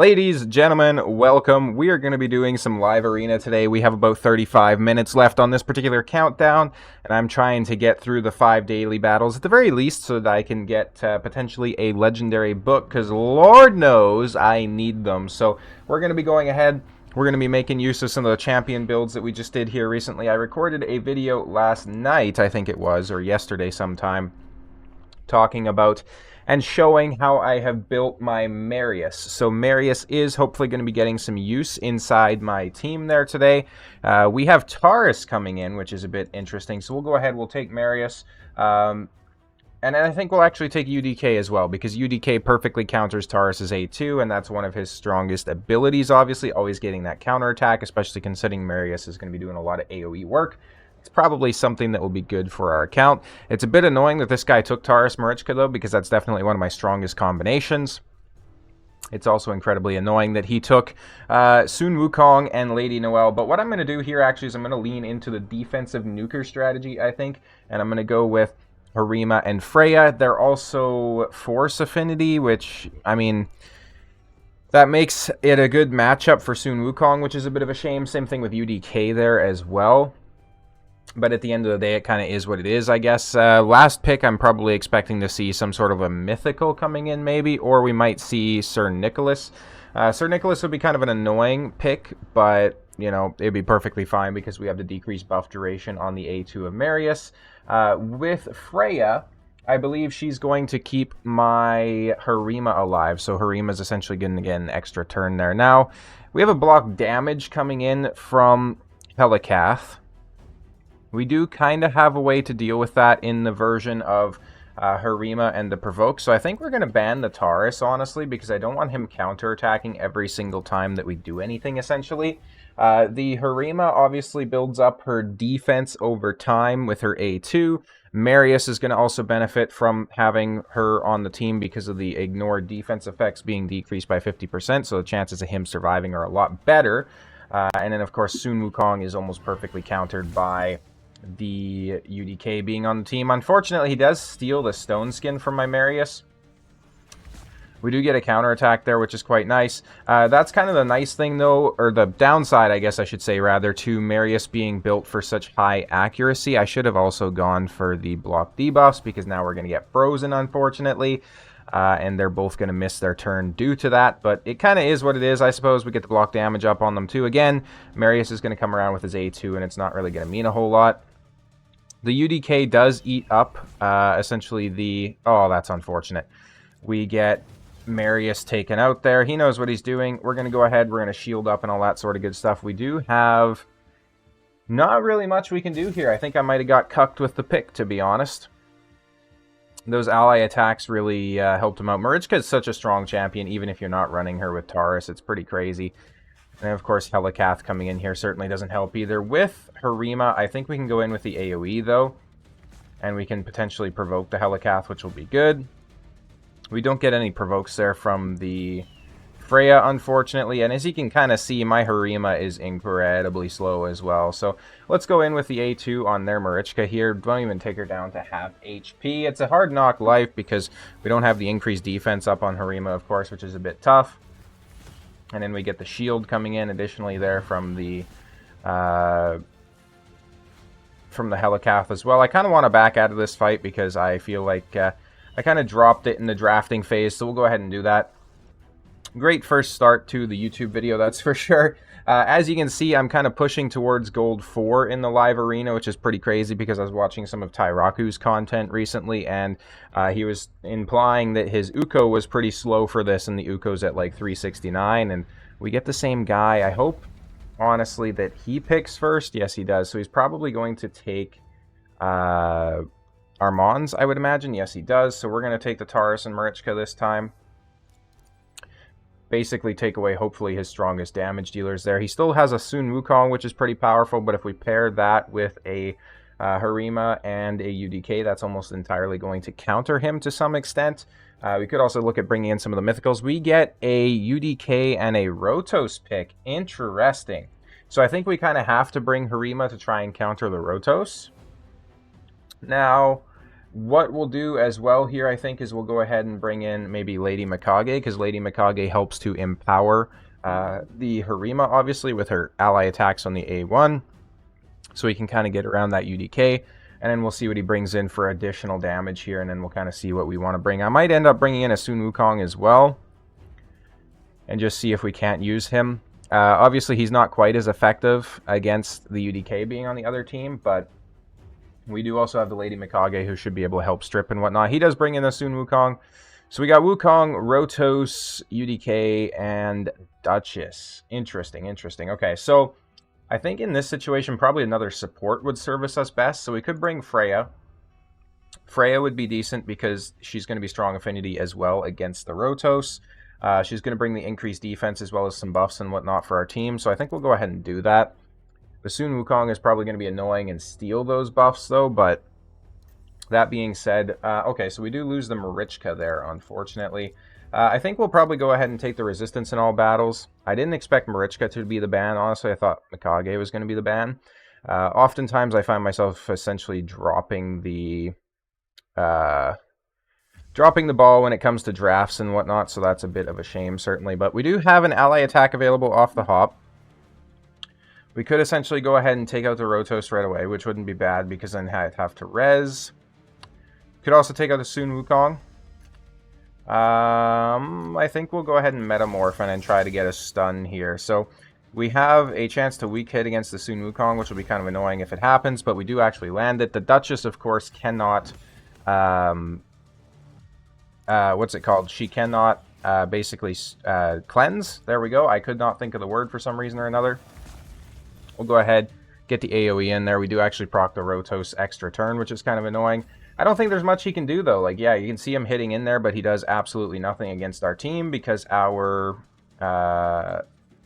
Ladies, gentlemen, welcome. We are going to be doing some live arena today. We have about 35 minutes left on this particular countdown, and I'm trying to get through the 5 daily battles at the very least so that I can get potentially a legendary book, because Lord knows I need them. So we're going to be going ahead. We're going to be making use of some of the champion builds that we just did here recently. I recorded a video last night, I think it was, or yesterday sometime, talking about and showing how I have built my Marius. So Marius is hopefully going to be getting some use inside my team there today. We have Taurus coming in, which is a bit interesting. So we'll go ahead, we'll take Marius. And I think we'll actually take UDK as well, because UDK perfectly counters Taurus's A2, and that's one of his strongest abilities, obviously, always getting that counterattack, especially considering Marius is going to be doing a lot of AoE work. It's probably something that will be good for our account. It's a bit annoying that this guy took Taurus Marichka, though, because that's definitely one of my strongest combinations. It's also incredibly annoying that he took Sun Wukong and Lady Noelle. But what I'm going to do here, actually, is I'm going to lean into the defensive nuker strategy, I think. And I'm going to go with Harima and Freya. They're also Force Affinity, which, I mean, that makes it a good matchup for Sun Wukong, which is a bit of a shame. Same thing with UDK there as well. But at the end of the day, it kind of is what it is, I guess. Last pick, I'm probably expecting to see some sort of a mythical coming in, maybe. Or we might see Sir Nicholas. Sir Nicholas would be kind of an annoying pick, but, you know, it'd be perfectly fine because we have the decreased buff duration on the A2 of Marius. With Freya, I believe she's going to keep my Harima alive. So Harima is essentially going to get an extra turn there. Now, we have a block damage coming in from Helikath. We do kind of have a way to deal with that in the version of Harima and the Provoke. So I think we're going to ban the Taurus, honestly, because I don't want him counterattacking every single time that we do anything, essentially. The Harima obviously builds up her defense over time with her A2. Marius is going to also benefit from having her on the team because of the ignored defense effects being decreased by 50%. So the chances of him surviving are a lot better. And then, of course, Sun Wukong is almost perfectly countered by the UDK being on the team. Unfortunately, he does steal the stone skin from my Marius. We do get a counterattack there, which is quite nice. That's kind of the nice thing, though, or the downside, I guess I should say, rather, to Marius being built for such high accuracy. I should have also gone for the block debuffs, because now we're going to get frozen, unfortunately. And they're both going to miss their turn due to that. But it kind of is what it is, I suppose. We get the block damage up on them, too. Again, Marius is going to come around with his A2, and it's not really going to mean a whole lot. The UDK does eat up, essentially, the... Oh, that's unfortunate. We get Marius taken out there. He knows what he's doing. We're going to go ahead. We're going to shield up and all that sort of good stuff. We do have not really much we can do here. I think I might have got cucked with the pick, to be honest. Those ally attacks really helped him out. Marichka is such a strong champion, even if you're not running her with Taurus. It's pretty crazy. And of course, Helikath coming in here certainly doesn't help either. With Harima, I think we can go in with the AoE, though. And we can potentially provoke the Helikath, which will be good. We don't get any provokes there from the Freya, unfortunately. And as you can kind of see, my Harima is incredibly slow as well. So let's go in with the A2 on their Marichka here. Don't even take her down to half HP. It's a hard knock life because we don't have the increased defense up on Harima, of course, which is a bit tough. And then we get the shield coming in additionally there from the Helikath as well. I kind of want to back out of this fight because I feel like I kind of dropped it in the drafting phase, so we'll go ahead and do that. Great first start to the YouTube video, that's for sure. As you can see, I'm kind of pushing towards gold 4 in the live arena, which is pretty crazy because I was watching some of Tyraku's content recently, and he was implying that his Uko was pretty slow for this, and the Uko's at like 369, and we get the same guy. I hope, honestly, that he picks first. Yes, he does. So he's probably going to take Armand's, I would imagine. Yes, he does. So we're going to take the Taurus and Marichka this time. Basically take away, hopefully, his strongest damage dealers there. He still has a Sun Wukong, which is pretty powerful, but if we pair that with a Harima and a UDK, that's almost entirely going to counter him to some extent. We could also look at bringing in some of the mythicals. We get a UDK and a Rotos pick. Interesting. So I think we kind of have to bring Harima to try and counter the Rotos. Now, What we'll do as well here, I think, is we'll go ahead and bring in maybe Lady Mikage, because Lady Mikage helps to empower the Harima, obviously, with her ally attacks on the A1. So we can kind of get around that UDK, and then we'll see what he brings in for additional damage here, and then we'll kind of see what we want to bring. I might end up bringing in a Sun Wukong as well, and just see if we can't use him. Obviously, he's not quite as effective against the UDK being on the other team, but we do also have the Lady Mikage, who should be able to help strip and whatnot. He does bring in the Sun Wukong. So we got Wukong, Rotos, UDK, and Duchess. Interesting, interesting. Okay, so I think in this situation, probably another support would service us best. So we could bring Freya. Freya would be decent because she's going to be strong affinity as well against the Rotos. She's going to bring the increased defense as well as some buffs and whatnot for our team. So I think we'll go ahead and do that. The Sun Wukong is probably going to be annoying and steal those buffs, though, but that being said, okay, so we do lose the Marichka there, unfortunately. I think we'll probably go ahead and take the Resistance in all battles. I didn't expect Marichka to be the ban, honestly. I thought Mikage was going to be the ban. Oftentimes, I find myself essentially dropping the ball when it comes to drafts and whatnot, so that's a bit of a shame, certainly. But we do have an ally attack available off the hop. We could essentially go ahead and take out the Rotos right away, which wouldn't be bad because then I'd have to res. Could also take out the Sun Wukong. I think we'll go ahead and Metamorph and then try to get a stun here. So we have a chance to weak hit against the Sun Wukong, which will be kind of annoying if it happens, but we do actually land it. The Duchess, of course, cannot... what's it called? She cannot basically cleanse. There we go. I could not think of the word for some reason or another. We'll go ahead, get the AoE in there. We do actually proc the Rotos extra turn, which is kind of annoying. I don't think there's much he can do, though. Like, yeah, you can see him hitting in there, but he does absolutely nothing against our team because our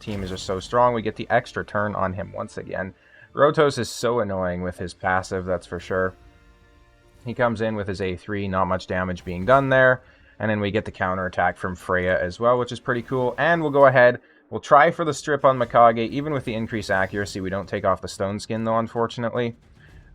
team is just so strong. We get the extra turn on him once again. Rotos is so annoying with his passive, that's for sure. He comes in with his A3, not much damage being done there. And then we get the counterattack from Freya as well, which is pretty cool. And we'll go ahead... We'll try for the strip on Mikage. Even with the increased accuracy, we don't take off the stone skin, though, unfortunately.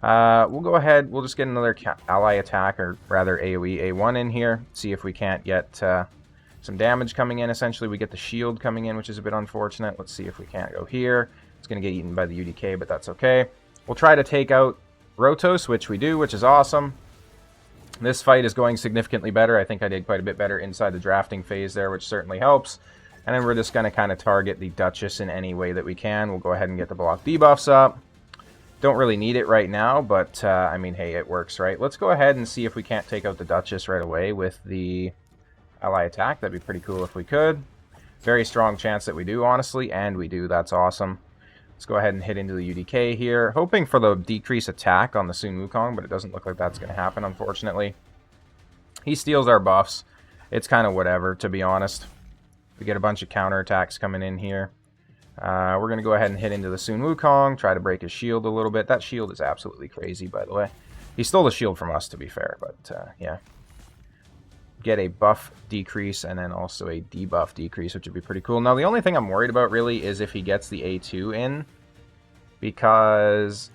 We'll go ahead. We'll just get another ally attack, or rather AoE A1 in here. See if we can't get some damage coming in. Essentially, we get the shield coming in, which is a bit unfortunate. Let's see if we can't go here. It's going to get eaten by the UDK, but that's okay. We'll try to take out Rotos, which we do, which is awesome. This fight is going significantly better. I think I did quite a bit better inside the drafting phase there, which certainly helps. And then we're just going to kind of target the Duchess in any way that we can. We'll go ahead and get the block debuffs up. Don't really need it right now, but, I mean, hey, it works, right? Let's go ahead and see if we can't take out the Duchess right away with the ally attack. That'd be pretty cool if we could. Very strong chance that we do, honestly, and we do. That's awesome. Let's go ahead and hit into the UDK here. Hoping for the decrease attack on the Sun Wukong, but it doesn't look like that's going to happen, unfortunately. He steals our buffs. It's kind of whatever, to be honest. We get a bunch of counterattacks coming in here. We're going to go ahead and hit into the Sun Wukong, try to break his shield a little bit. That shield is absolutely crazy, by the way. He stole the shield from us, to be fair, but yeah. Get a buff decrease and then also a debuff decrease, which would be pretty cool. Now, the only thing I'm worried about, really, is if he gets the A2 in, because...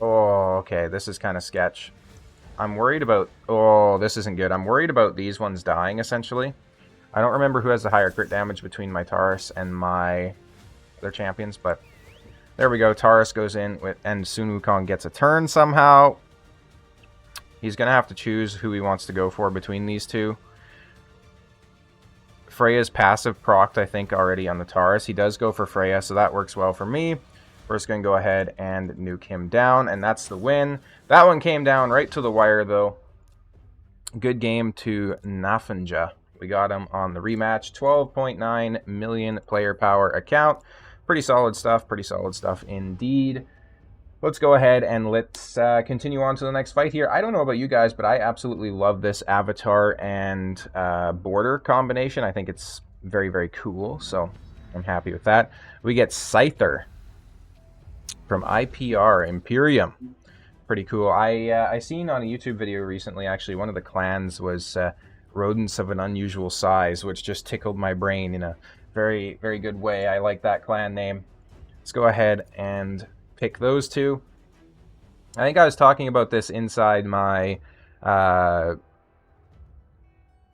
Oh, okay, this is kind of sketch. I'm worried about... Oh, this isn't good. I'm worried about these ones dying, essentially. I don't remember who has the higher crit damage between my Taurus and my other champions, but there we go. Taurus goes in, and Sun Wukong gets a turn somehow. He's going to have to choose who he wants to go for between these two. Freya's passive procced, I think, already on the Taurus. He does go for Freya, so that works well for me. We're just going to go ahead and nuke him down, and that's the win. That one came down right to the wire, though. Good game to Nafinja. We got him on the rematch. 12.9 million player power account. Pretty solid stuff indeed. Let's go ahead and let's continue on to the next fight here. I don't know about you guys, but I absolutely love this avatar and border combination. I think it's very, very cool, so I'm happy with that. We get Scyther from IPR, Imperium. Pretty cool. I seen on a YouTube video recently, actually, one of the clans was rodents of an unusual size, which just tickled my brain in a very, very good way. I like that clan name. Let's go ahead and pick those two. I think I was talking about this inside my... oh,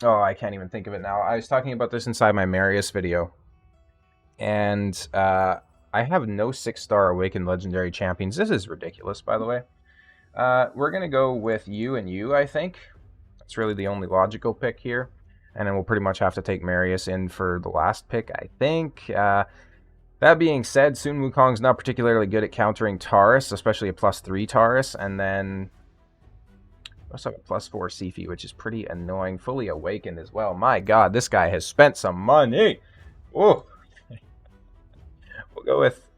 I can't even think of it now. I was talking about this inside my Marius video. And I have no 6-star Awakened Legendary Champions. This is ridiculous, by the way. We're going to go with you and you, I think. That's really the only logical pick here. And then we'll pretty much have to take Marius in for the last pick, I think. That being said, Sun Wukong's not particularly good at countering Taurus, especially a +3 Taurus. And then also have a +4 Sifi, which is pretty annoying. Fully Awakened as well. My god, this guy has spent some money. Oh. We'll go with...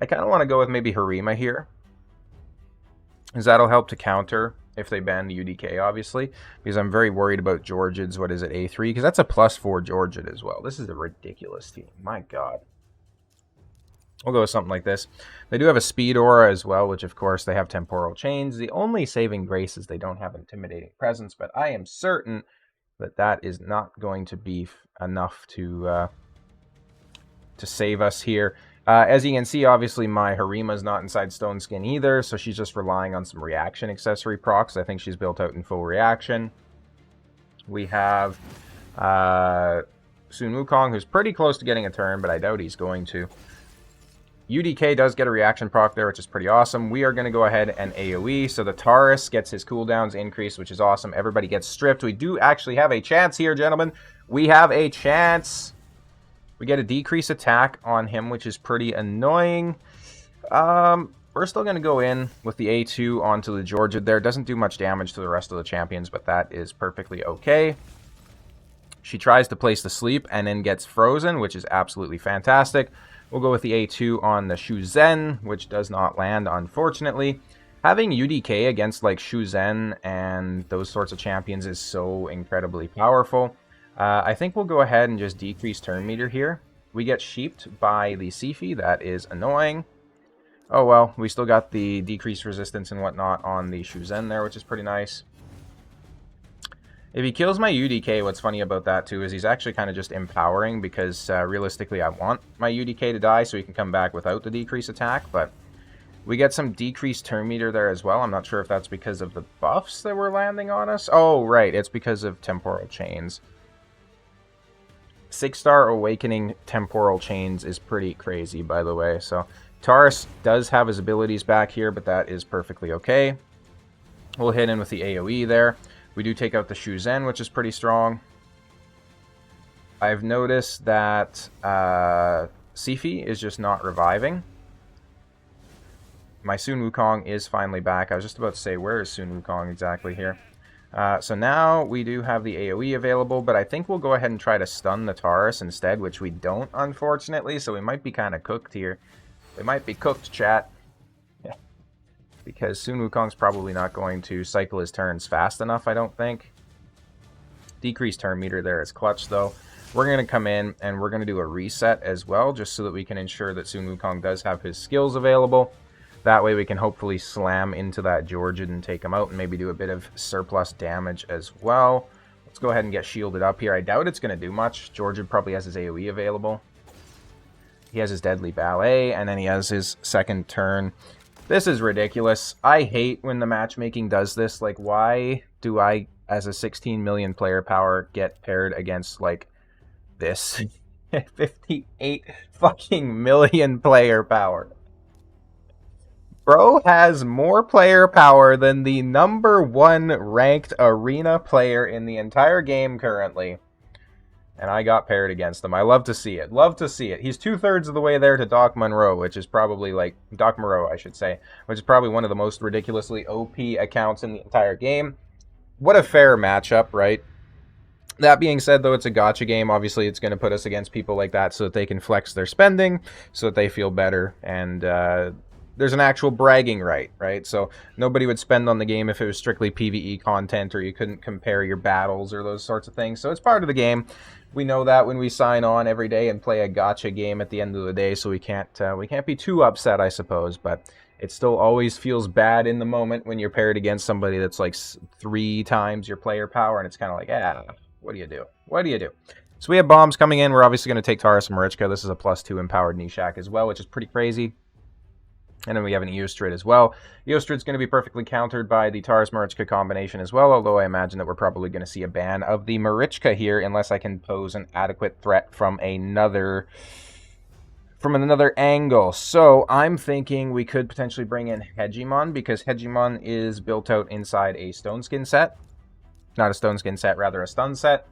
I kind of want to go with maybe Harima here, because that'll help to counter if they ban the UDK, obviously, because I'm very worried about Georgid's, what is it, A3, because that's a +4 Georgid as well. This is a ridiculous team. My god. We'll go with something like this. They do have a Speed Aura as well, which, of course, they have Temporal Chains. The only saving grace is they don't have Intimidating Presence, but I am certain that that is not going to be enough to save us here. As you can see, obviously, my Harima's not inside Stone Skin either, so she's just relying on some reaction accessory procs. I think she's built out in full reaction. We have Sun Wukong, who's pretty close to getting a turn, but I doubt he's going to. UDK does get a reaction proc there, which is pretty awesome. We are going to go ahead and AoE, so the Taurus gets his cooldowns increased, which is awesome. Everybody gets stripped. We do actually have a chance here, gentlemen. We have a chance. We get a decrease attack on him, which is pretty annoying. We're still going to go in with the A2 onto the Georgid there. Doesn't do much damage to the rest of the champions, but that is perfectly okay. She tries to place the sleep and then gets frozen, which is absolutely fantastic. We'll go with the A2 on the Shu Zhen, which does not land, unfortunately. Having UDK against like Shu Zhen and those sorts of champions is so incredibly powerful. I think we'll go ahead and just decrease turn meter here. We get sheeped by the Sifi. That is annoying. Oh well, we still got the decreased resistance and whatnot on the Shu Zhen there, which is pretty nice. If he kills my UDK, what's funny about that too is he's actually kind of just empowering, because realistically I want my UDK to die so he can come back without the decrease attack, but we get some decreased turn meter there as well. I'm not sure if that's because of the buffs that were landing on us. Oh, right, it's because of Temporal Chains. 6-star Awakening Temporal Chains is pretty crazy, by the way. So Taurus does have his abilities back here, but that is perfectly okay. We'll hit in with the AoE there. We do take out the Shu Zhen, which is pretty strong. I've noticed that Sifi is just not reviving. My Sun Wukong is finally back. I was just about to say, where is Sun Wukong exactly here? So now we do have the AoE available, but I think we'll go ahead and try to stun the Taurus instead, which we don't, unfortunately, so we might be kind of cooked here. We might be cooked, chat. Yeah. Because Sun Wukong's probably not going to cycle his turns fast enough, I don't think. Decreased turn meter there is clutch, though. We're going to come in, and we're going to do a reset as well, just so that we can ensure that Sun Wukong does have his skills available. That way we can hopefully slam into that Georgid and take him out and maybe do a bit of surplus damage as well. Let's go ahead and get shielded up here. I doubt it's going to do much. Georgid probably has his AoE available. He has his Deadly Ballet, and then he has his second turn. This is ridiculous. I hate when the matchmaking does this. Like, why do I, as a 16 million player power, get paired against, like, this? 58 fucking million player power. Bro has more player power than the #1 ranked arena player in the entire game currently. And I got paired against him. I love to see it. Love to see it. He's 2/3 of the way there to Doc Monroe, which is probably like... Doc Moreau, I should say. Which is probably one of the most ridiculously OP accounts in the entire game. What a fair matchup, right? That being said, though, it's a gacha game. Obviously, it's going to put us against people like that so that they can flex their spending, so that they feel better, and... there's an actual bragging right? So nobody would spend on the game if it was strictly PvE content or you couldn't compare your battles or those sorts of things. So it's part of the game. We know that when we sign on every day and play a gacha game at the end of the day, so we can't be too upset, I suppose. But it still always feels bad in the moment when you're paired against somebody that's like 3 times your player power, and it's kind of like, what do you do? What do you do? So we have bombs coming in. We're obviously going to take Taurus and Marichka. This is a +2 empowered Nishak as well, which is pretty crazy. And then we have an Eostrid as well. Eostrid's going to be perfectly countered by the Taurus Marichka combination as well, although I imagine that we're probably going to see a ban of the Marichka here unless I can pose an adequate threat from another angle. So I'm thinking we could potentially bring in Hegemon, because Hegemon is built out inside a Stone Skin set. Not a Stone Skin set, rather a stun set.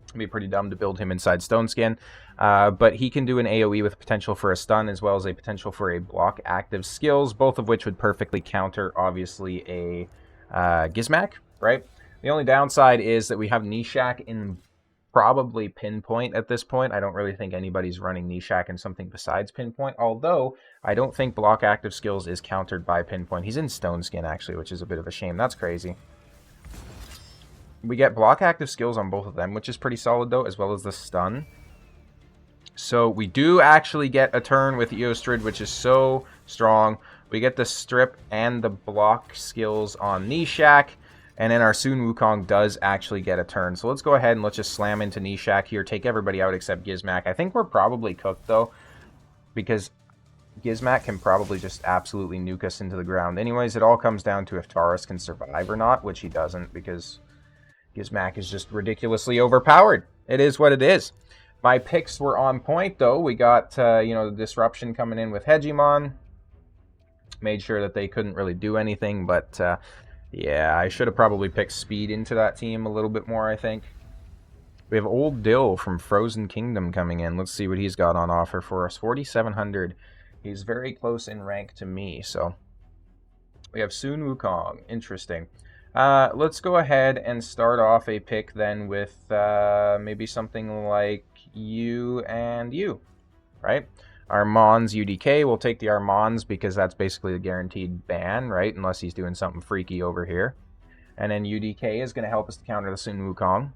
It'd be pretty dumb to build him inside Stone Skin. But he can do an AoE with potential for a stun, as well as a potential for a block active skills, both of which would perfectly counter, obviously, a Gizmak, right? The only downside is that we have Nishak in probably Pinpoint at this point. I don't really think anybody's running Nishak in something besides Pinpoint, although I don't think block active skills is countered by Pinpoint. He's in Stone Skin, actually, which is a bit of a shame. That's crazy. We get block active skills on both of them, which is pretty solid, though, as well as the stun. So we do actually get a turn with Eostrid, which is so strong. We get the strip and the block skills on Nishak. And then our Sun Wukong does actually get a turn. So let's go ahead and let's just slam into Nishak here. Take everybody out except Gizmak. I think we're probably cooked, though, because Gizmak can probably just absolutely nuke us into the ground. Anyways, it all comes down to if Taurus can survive or not, which he doesn't, because Gizmak is just ridiculously overpowered. It is what it is. My picks were on point, though. We got, the disruption coming in with Hegemon. Made sure that they couldn't really do anything, but... yeah, I should have probably picked speed into that team a little bit more, I think. We have Old Dill from Frozen Kingdom coming in. Let's see what he's got on offer for us. 4,700. He's very close in rank to me, so... we have Sun Wukong. Interesting. Let's go ahead and start off a pick then with maybe something like you and you, right? Armand's UDK, we'll take the Armands because that's basically a guaranteed ban, right? Unless he's doing something freaky over here. And then UDK is going to help us to counter the Sun Wukong.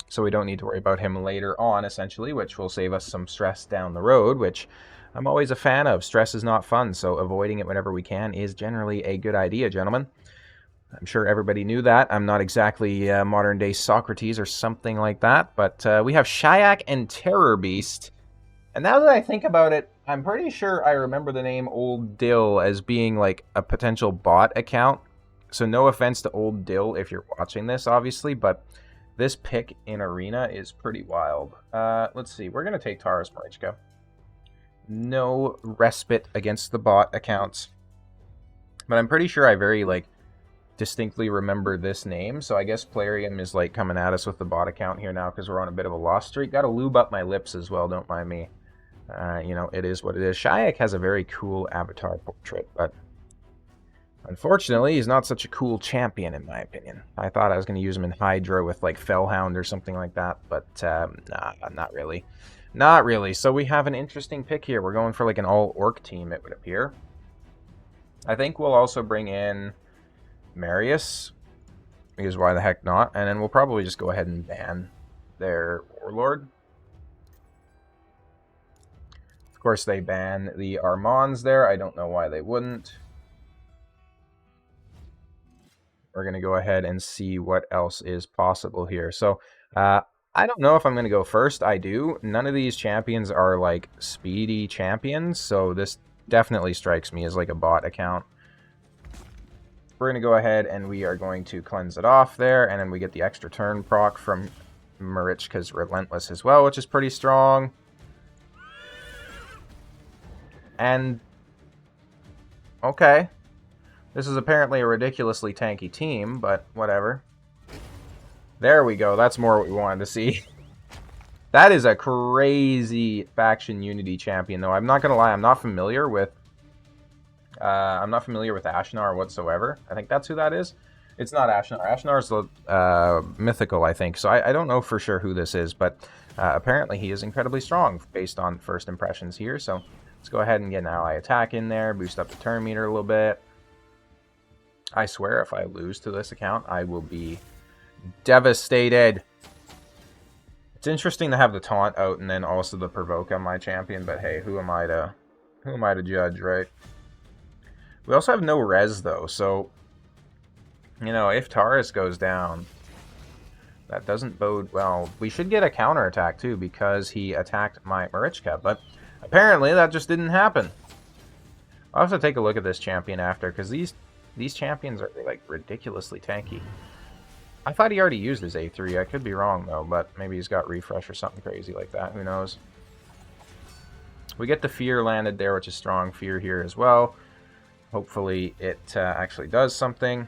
So we don't need to worry about him later on, essentially, which will save us some stress down the road, which I'm always a fan of. Stress is not fun, so avoiding it whenever we can is generally a good idea, gentlemen. I'm sure everybody knew that. I'm not exactly modern-day Socrates or something like that, but we have Shayak and Terror Beast. And now that I think about it, I'm pretty sure I remember the name Old Dill as being like a potential bot account. So no offense to Old Dill if you're watching this, obviously, but this pick in Arena is pretty wild. Let's see. We're going to take Taurus Marichka. No respite against the bot accounts. But I'm pretty sure I very, distinctly remember this name. So I guess Plarium is, coming at us with the bot account here now because we're on a bit of a loss streak. Got to lube up my lips as well, don't mind me. It is what it is. Shayak has a very cool avatar portrait, but unfortunately, he's not such a cool champion, in my opinion. I thought I was going to use him in Hydra with, Fellhound or something like that, but nah, not really. Not really. So we have an interesting pick here. We're going for, an all-orc team, it would appear. I think we'll also bring in Marius, because why the heck not? And then we'll probably just go ahead and ban their Warlord. Of course, they ban the Armands there. I don't know why they wouldn't. We're going to go ahead and see what else is possible here. So, I don't know if I'm going to go first. I do. None of these champions are, speedy champions, so this definitely strikes me as, a bot account. We're going to go ahead and we are going to cleanse it off there, and then we get the extra turn proc from Marichka's Relentless as well, which is pretty strong. And, okay, this is apparently a ridiculously tanky team, but whatever. There we go, that's more what we wanted to see. That is a crazy faction unity champion, though. I'm not going to lie, I'm not familiar with Ashnar whatsoever. I think that's who that is. It's not Ashnar. Ashnar's mythical, I think, so I don't know for sure who this is, but apparently he is incredibly strong based on first impressions here, so... let's go ahead and get an ally attack in there, boost up the turn meter a little bit. I swear if I lose to this account, I will be devastated. It's interesting to have the taunt out and then also the provoke on my champion, but hey, who am I to judge, right? We also have no res though, so if Taurus goes down, that doesn't bode well. We should get a counterattack too because he attacked my Marichka, but apparently, that just didn't happen. I'll have to take a look at this champion after, because these champions are, like, ridiculously tanky. I thought he already used his A3. I could be wrong, though, but maybe he's got refresh or something crazy like that. Who knows? We get the Fear landed there, which is strong Fear here as well. Hopefully it actually does something.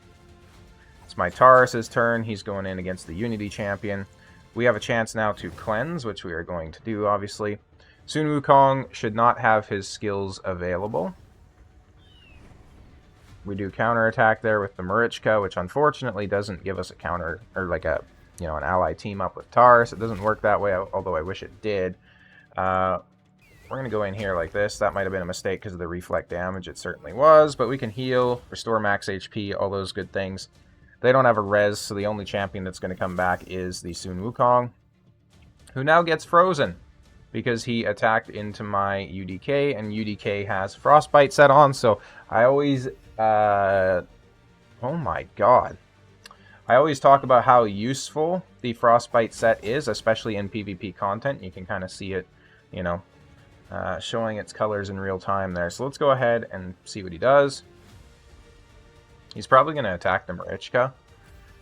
It's my Taurus's turn. He's going in against the Unity champion. We have a chance now to cleanse, which we are going to do, obviously. Sun Wukong should not have his skills available. We do counterattack there with the Marichka, which unfortunately doesn't give us a counter, or like a, you know, an ally team up with Taurus. It doesn't work that way, although I wish it did. We're going to go in here like this. That might have been a mistake because of the reflect damage. It certainly was, but we can heal, restore max HP, all those good things. They don't have a res, so the only champion that's going to come back is the Sun Wukong, who now gets frozen because he attacked into my UDK, and UDK has Frostbite set on, so I always... oh my god. I always talk about how useful the Frostbite set is, especially in PvP content. You can kind of see it, you know, showing its colors in real time there. So let's go ahead and see what he does. He's probably going to attack the Marichka,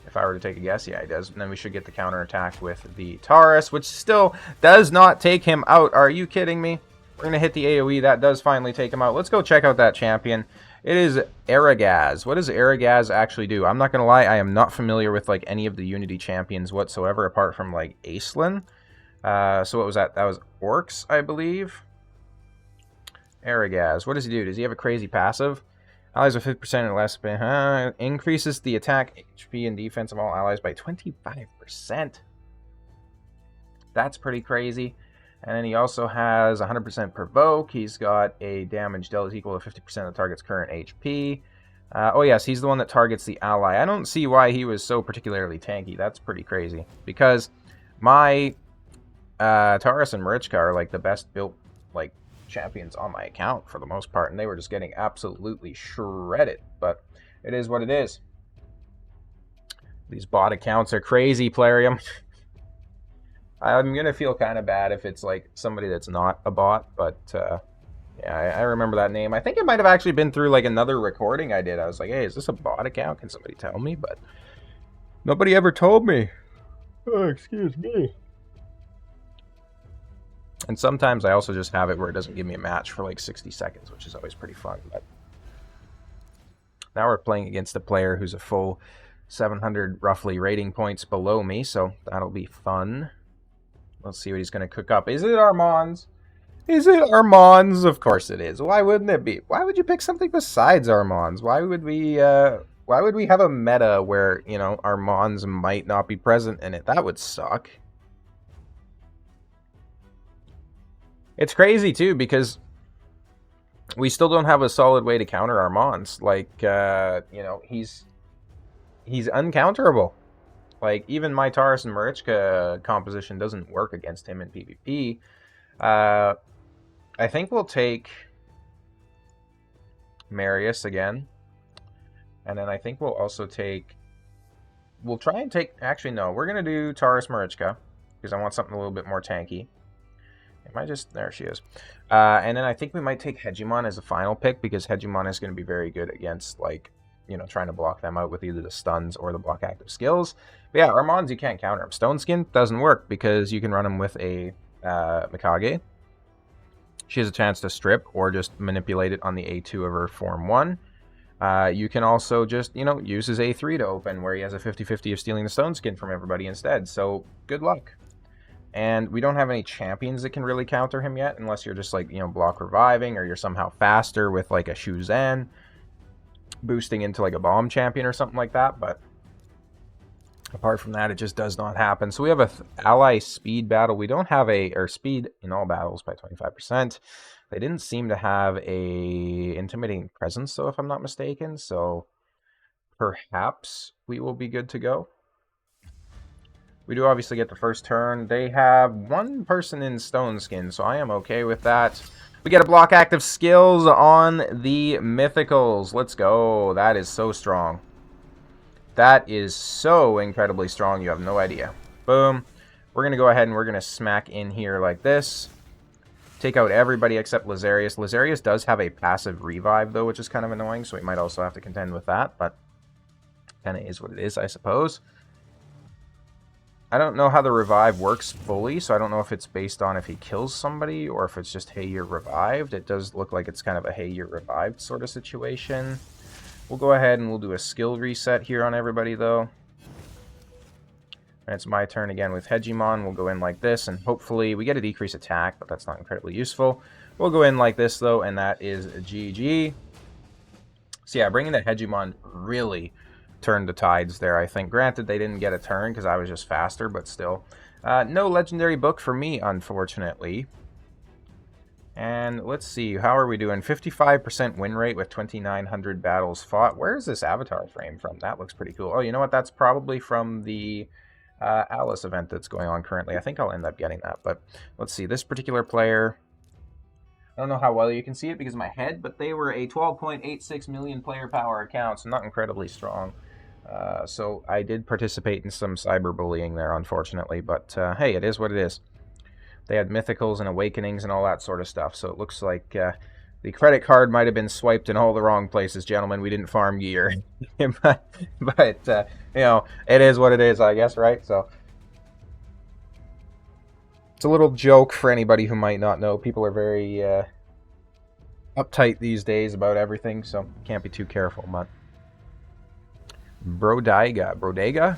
if I were to take a guess. Yeah, he does. And then we should get the counterattack with the Taurus, which still does not take him out. Are you kidding me? We're going to hit the AoE. That does finally take him out. Let's go check out that champion. It is Aragaz. What does Aragaz actually do? I'm not going to lie, I am not familiar with like any of the Unity champions whatsoever, apart from like Aislinn. So what was that? That was Orcs, I believe. Aragaz. What does he do? Does he have a crazy passive? Allies with 50% or less increases the attack, HP, and defense of all allies by 25%. That's pretty crazy. And then he also has 100% provoke. He's got a damage dealt equal to 50% of the target's current HP. Oh yes, he's the one that targets the ally. I don't see why he was so particularly tanky. That's pretty crazy. Because my Taurus and Marichka are like the best built like champions on my account for the most part, and they were just getting absolutely shredded. But it is what it is. These bot accounts are crazy, Plarium. I'm gonna feel kind of bad if it's like somebody that's not a bot, but yeah, I remember that name. I think it might have actually been through like another recording I did. I was like, hey, is this a bot account? Can somebody tell me? But nobody ever told me. Oh, excuse me. And sometimes I also just have it where it doesn't give me a match for like 60 seconds, which is always pretty fun. But now we're playing against a player who's a full 700 roughly rating points below me, so that'll be fun. Let's see what he's going to cook up. Is it Armands? Is it Armands? Of course it is. Why wouldn't it be? Why would you pick something besides Armands? Why would we have a meta where, you know, Armands might not be present in it? That would suck. It's crazy too, because we still don't have a solid way to counter Armands. Like, you know, he's uncounterable. Like, even my Taurus and Marichka composition doesn't work against him in PvP. I think we'll take Marius again. And then I think we'll also take... We'll try and take... Actually, no. We're going to do Taurus Marichka, because I want something a little bit more tanky. Am I just... There she is. And then I think we might take Hegemon as a final pick, because Hegemon is going to be very good against, like, you know, trying to block them out with either the stuns or the block active skills. But yeah, Armands, you can't counter him. Stone Skin doesn't work because you can run him with a Mikage. She has a chance to strip or just manipulate it on the A2 of her Form 1. You can also just, you know, use his A3 to open where he has a 50-50 of stealing the Stone Skin from everybody instead. So, good luck. And we don't have any champions that can really counter him yet, unless you're just like, you know, block reviving, or you're somehow faster with like a Shuzan, boosting into like a bomb champion or something like that. But apart from that, it just does not happen. So we have a ally speed battle. We don't have or speed in all battles by 25%. They didn't seem to have a intimidating presence, though, if I'm not mistaken. So perhaps we will be good to go. We do obviously get the first turn. They have one person in Stone Skin, so I am okay with that. We get a block active skills on the Mythicals. Let's go. That is so strong. That is so incredibly strong. You have no idea. Boom. We're going to go ahead and we're going to smack in here like this. take out everybody except Lazarius. Lazarius does have a passive revive, though, which is kind of annoying, so we might also have to contend with that, but kind of is what it is, I suppose. I don't know how the revive works fully, so I don't know if it's based on if he kills somebody or if it's just, hey, you're revived. It does look like it's kind of a, hey, you're revived sort of situation. We'll go ahead and we'll do a skill reset here on everybody, though. And it's my turn again with Hegemon. We'll go in like this, and hopefully we get a decrease attack, but that's not incredibly useful. We'll go in like this, though, and that is a GG. So yeah, bringing the Hegemon really turned the tides there, I think. Granted, they didn't get a turn because I was just faster, but still. No legendary book for me, unfortunately. And let's see, how are we doing? 55% win rate with 2,900 battles fought. Where is this avatar frame from? That looks pretty cool. Oh, you know what? That's probably from the Alice event that's going on currently. I think I'll end up getting that, but let's see. This particular player, I don't know how well you can see it because of my head, but they were a 12.86 million player power account, so not incredibly strong. So I did participate in some cyberbullying there, unfortunately, but hey, it is what it is. They had mythicals and awakenings and all that sort of stuff, so it looks like the credit card might have been swiped in all the wrong places, gentlemen. We didn't farm gear. but you know, it is what it is, I guess, right? So it's a little joke for anybody who might not know. People are very uptight these days about everything, so can't be too careful, but Brodega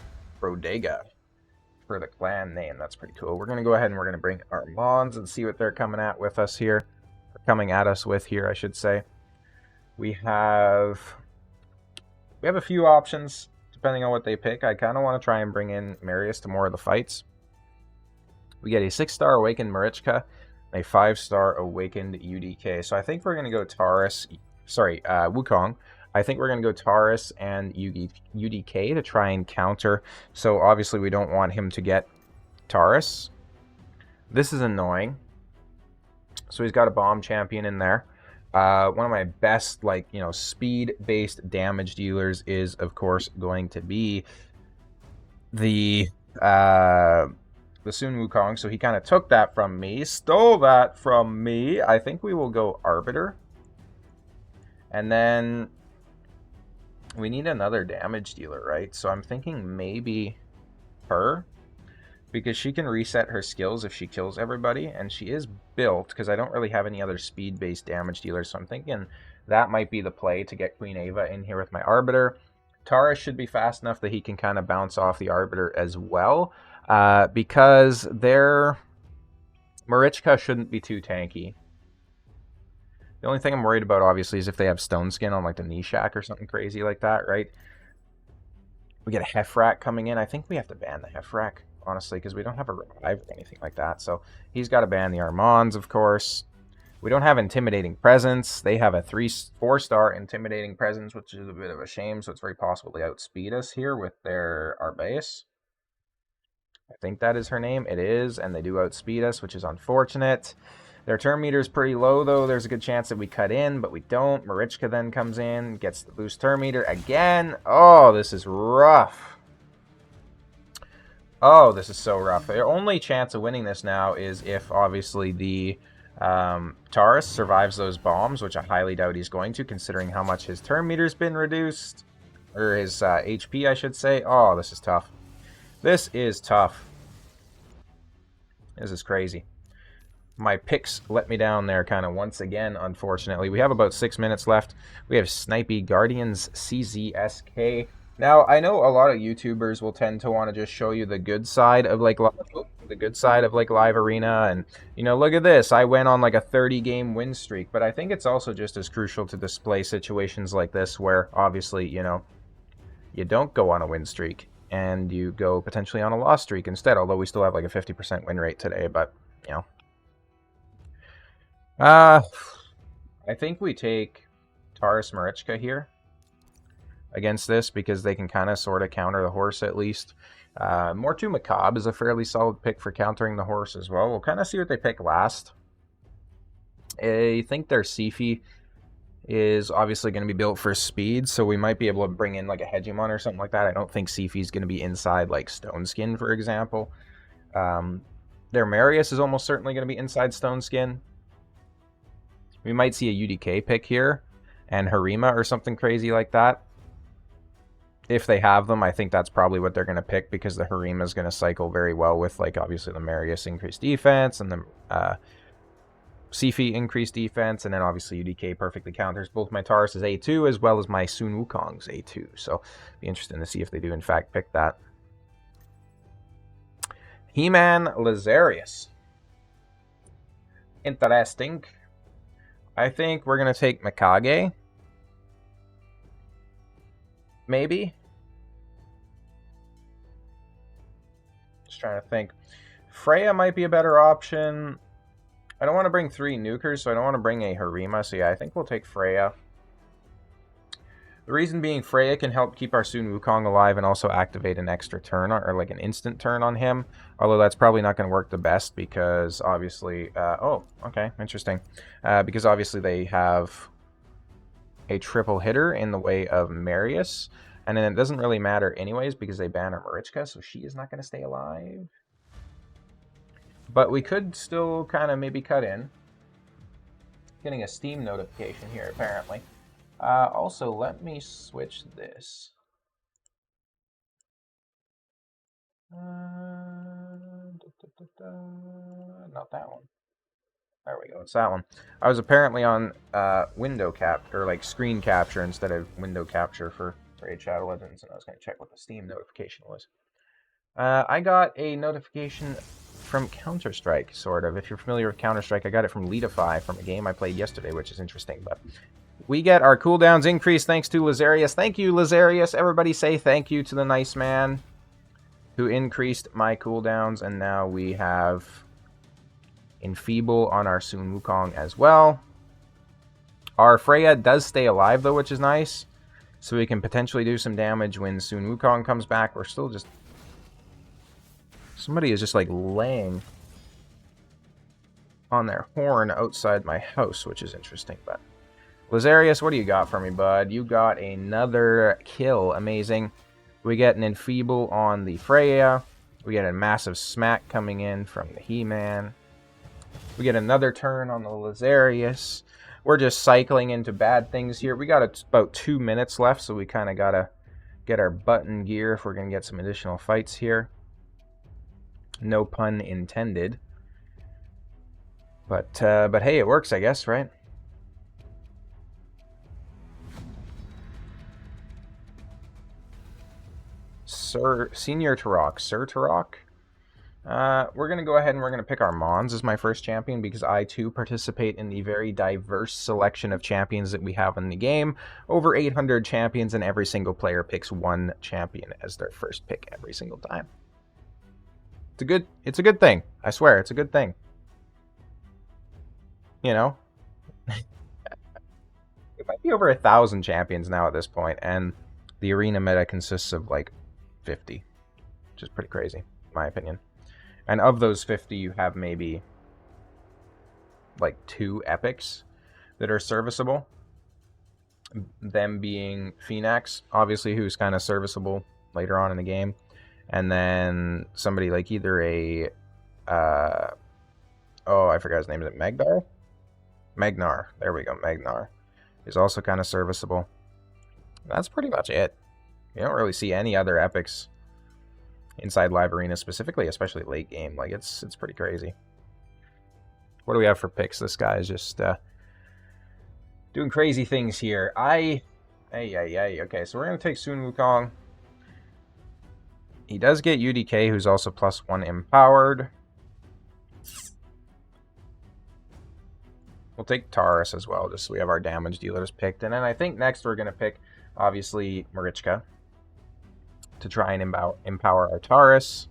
for the clan name. That's pretty cool. We're going to go ahead and we're going to bring our Mons and see what they're coming at with us here. Coming at us with here, I should say. We have a few options depending on what they pick. I kind of want to try and bring in Marius to more of the fights. We get a 6-star Awakened Marichka, a 5-star Awakened UDK. So I think we're going to go Wukong. I think we're going to go Taurus and UDK to try and counter. So obviously we don't want him to get Taurus. This is annoying. So he's got a bomb champion in there. One of my best, like, you know, speed-based damage dealers is, of course, going to be the Sun Wukong. So he kind of took that from me, stole that from me. I think we will go Arbiter. And then we need another damage dealer, right? So I'm thinking maybe her, because she can reset her skills if she kills everybody, and she is built, because I don't really have any other speed-based damage dealers, so I'm thinking that might be the play to get Queen Ava in here with my Arbiter. Taurus should be fast enough that he can kind of bounce off the Arbiter as well, because their Marichka shouldn't be too tanky. The only thing I'm worried about, obviously, is if they have Stone Skin on, like, the Nishak or something crazy like that, right? We get a Hefrak coming in. I think we have to ban the Hefrak, honestly, because we don't have a revive or anything like that. So he's got to ban the Armands, of course. We don't have Intimidating Presence. They have a 4-star Intimidating Presence, which is a bit of a shame, so it's very possible they outspeed us here with their Arbaeus. I think that is her name. It is, and they do outspeed us, which is unfortunate. Their turn meter is pretty low, though. There's a good chance that we cut in, but we don't. Marichka then comes in, gets the boost turn meter again. Oh, this is rough. Oh, this is so rough. Their only chance of winning this now is if, obviously, the Taurus survives those bombs, which I highly doubt he's going to, considering how much his turn meter's been reduced. Or his HP, I should say. Oh, this is tough. This is tough. This is crazy. My picks let me down there kind of once again, unfortunately. We have about 6 minutes left. We have Snipey Guardians CZSK. Now, I know a lot of YouTubers will tend to want to just show you the good side of like live arena, and you know, look at this. I went on like a 30-game win streak, but I think it's also just as crucial to display situations like this where obviously, you know, you don't go on a win streak and you go potentially on a loss streak instead, although we still have like a 50% win rate today, but you know. I think we take Taurus Marichka here against this because they can kind of sort of counter the horse at least. Mortu Macabre is a fairly solid pick for countering the horse as well. We'll kind of see what they pick last. I think their Sifi is obviously going to be built for speed, so we might be able to bring in like a Hegemon or something like that. I don't think Sifi is going to be inside like Stone Skin, for example. Their Marius is almost certainly going to be inside Stone Skin. We might see a UDK pick here and Harima or something crazy like that. If they have them, I think that's probably what they're going to pick, because the Harima is going to cycle very well with, like, obviously the Marius increased defense and the Sifi increased defense, and then obviously UDK perfectly counters both my Taurus's A2 as well as my Sun Wukong's A2. So be interesting to see if they do in fact pick that. He-Man Lazarius. Interesting. I think we're going to take Mikage. Maybe. Just trying to think. Freya might be a better option. I don't want to bring 3 nukers, so I don't want to bring a Harima. So yeah, I think we'll take Freya. The reason being, Freya can help keep our Sun Wukong alive and also activate an extra turn, or like an instant turn on him. Although that's probably not going to work the best, because obviously... oh, okay, interesting. Because obviously they have a triple hitter in the way of Marius. And then it doesn't really matter anyways, because they ban our Marichka, so she is not going to stay alive. But we could still kind of maybe cut in. Getting a Steam notification here, apparently. Also, let me switch this. Not that one. There we go, it's that one. I was apparently on window cap, or like screen capture instead of window capture for Raid Shadow Legends, and I was going to check what the Steam notification was. I got a notification from Counter-Strike, sort of. If you're familiar with Counter-Strike, I got it from Leadify from a game I played yesterday, which is interesting. But we get our cooldowns increased thanks to Lazarius. Thank you, Lazarius. Everybody say thank you to the nice man who increased my cooldowns. And now we have Enfeeble on our Sun Wukong as well. Our Freya does stay alive, though, which is nice. So we can potentially do some damage when Sun Wukong comes back. We're still just... Somebody is just, like, laying on their horn outside my house, which is interesting. But Lazarius, what do you got for me, bud? You got another kill. Amazing. We get an Enfeeble on the Freya. We get a massive smack coming in from the He-Man. We get another turn on the Lazarius. We're just cycling into bad things here. We got about 2 minutes left, so we kind of got to get our butt in gear if we're going to get some additional fights here. No pun intended. But hey, it works, I guess, right? Senior Turok. Sir Turok? We're going to go ahead and we're going to pick our Mons as my first champion, because I, too, participate in the very diverse selection of champions that we have in the game. Over 800 champions, and every single player picks one champion as their first pick every single time. It's a good thing. I swear, it's a good thing. You know? It might be over 1,000 champions now at this point, and the arena meta consists of, like, 50. Which is pretty crazy, in my opinion. And of those 50, you have maybe, like, 2 epics that are serviceable. Them being Phoenix, obviously, who's kind of serviceable later on in the game. And then somebody like either a... oh, I forgot his name. Is it Magnar? Magnar. There we go, Magnar. He's also kind of serviceable. That's pretty much it. You don't really see any other epics inside Live Arena specifically, especially late game. Like, it's pretty crazy. What do we have for picks? This guy is just doing crazy things here. Okay, so we're going to take Sun Wukong. He does get UDK, who's also +1 empowered. We'll take Taurus as well, just so we have our damage dealers picked. And then I think next we're going to pick, obviously, Marichka to try and empower our Taurus.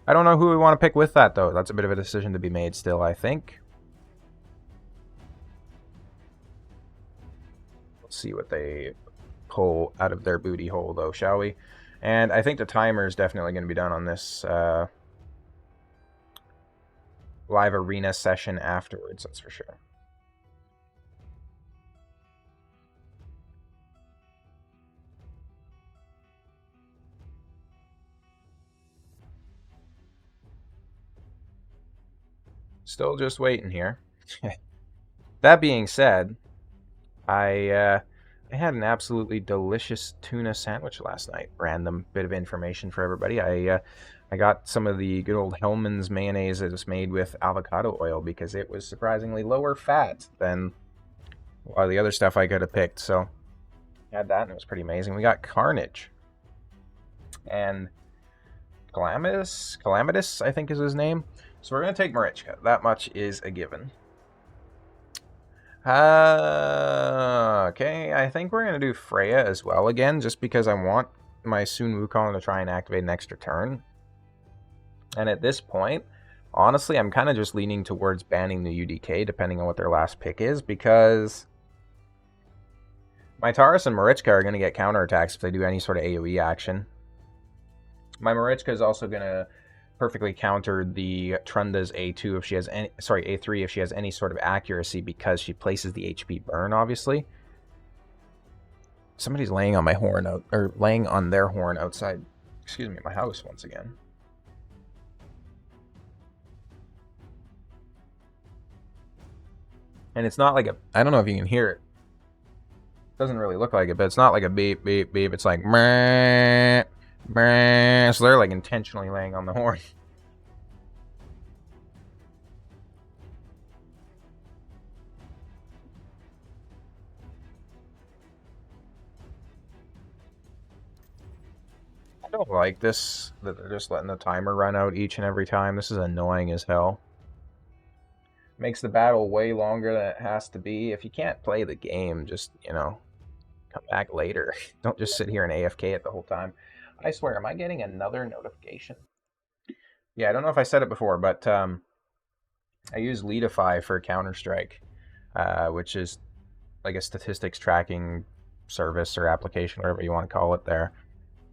I don't know who we want to pick with that, though. That's a bit of a decision to be made still, I think. Let's see what they pull out of their booty hole, though, shall we? And I think the timer is definitely going to be done on this live arena session afterwards, that's for sure. Still just waiting here. That being said, I had an absolutely delicious tuna sandwich last night. Random bit of information for everybody. I got some of the good old Hellman's mayonnaise that was made with avocado oil because it was surprisingly lower fat than a lot of the other stuff I could have picked. So I had that and it was pretty amazing. We got Carnage and Calamitous, I think is his name. So we're going to take Marichka. That much is a given. Okay, I think we're going to do Freya as well again, just because I want my Sun Wukong to try and activate an extra turn. And at this point, honestly, I'm kind of just leaning towards banning the UDK, depending on what their last pick is, because my Taurus and Marichka are going to get counterattacks if they do any sort of AoE action. My Marichka is also going to perfectly counter the Trunda's A2 if she has any, sorry, A3 if she has any sort of accuracy, because she places the HP burn, obviously. Somebody's laying on my horn out, or laying on their horn outside, excuse me, my house once again. And it's not like a, I don't know if you can hear it. Doesn't really look like it, but it's not like a beep, beep, beep. It's like, meh. So they're like intentionally laying on the horn. I don't like this, that they're just letting the timer run out each and every time. This is annoying as hell. Makes the battle way longer than it has to be. If you can't play the game, just, you know, come back later. Don't just sit here and AFK it the whole time. I swear, am I getting another notification? Yeah, I don't know if I said it before, but I use Leadify for Counter-Strike, which is like a statistics tracking service or application, whatever you want to call it there.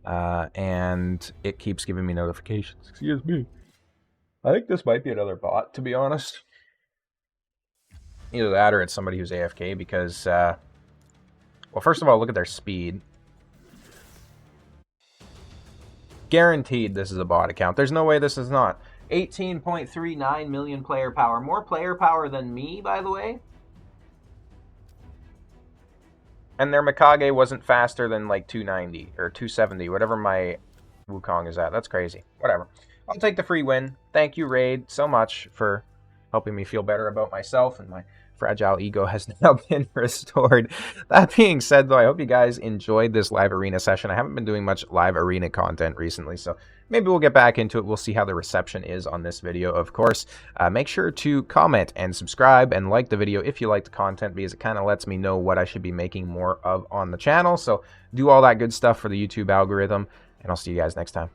And it keeps giving me notifications. Excuse me. I think this might be another bot, to be honest. Either that or it's somebody who's AFK because, well, first of all, look at their speed. Guaranteed this is a bot account. There's no way this is not. 18.39 million player power. More player power than me, by the way. And their Mikage wasn't faster than like 290 or 270, whatever my Wukong is at. That's crazy. Whatever. I'll take the free win. Thank you, Raid, so much for helping me feel better about myself, and my fragile ego has now been restored. That being said, though, I hope you guys enjoyed this live arena session. I haven't been doing much live arena content recently, so maybe we'll get back into it. We'll see how the reception is on this video, of course. Make sure to comment and subscribe and like the video if you like the content, because it kind of lets me know what I should be making more of on the channel. So do all that good stuff for the YouTube algorithm, and I'll see you guys next time.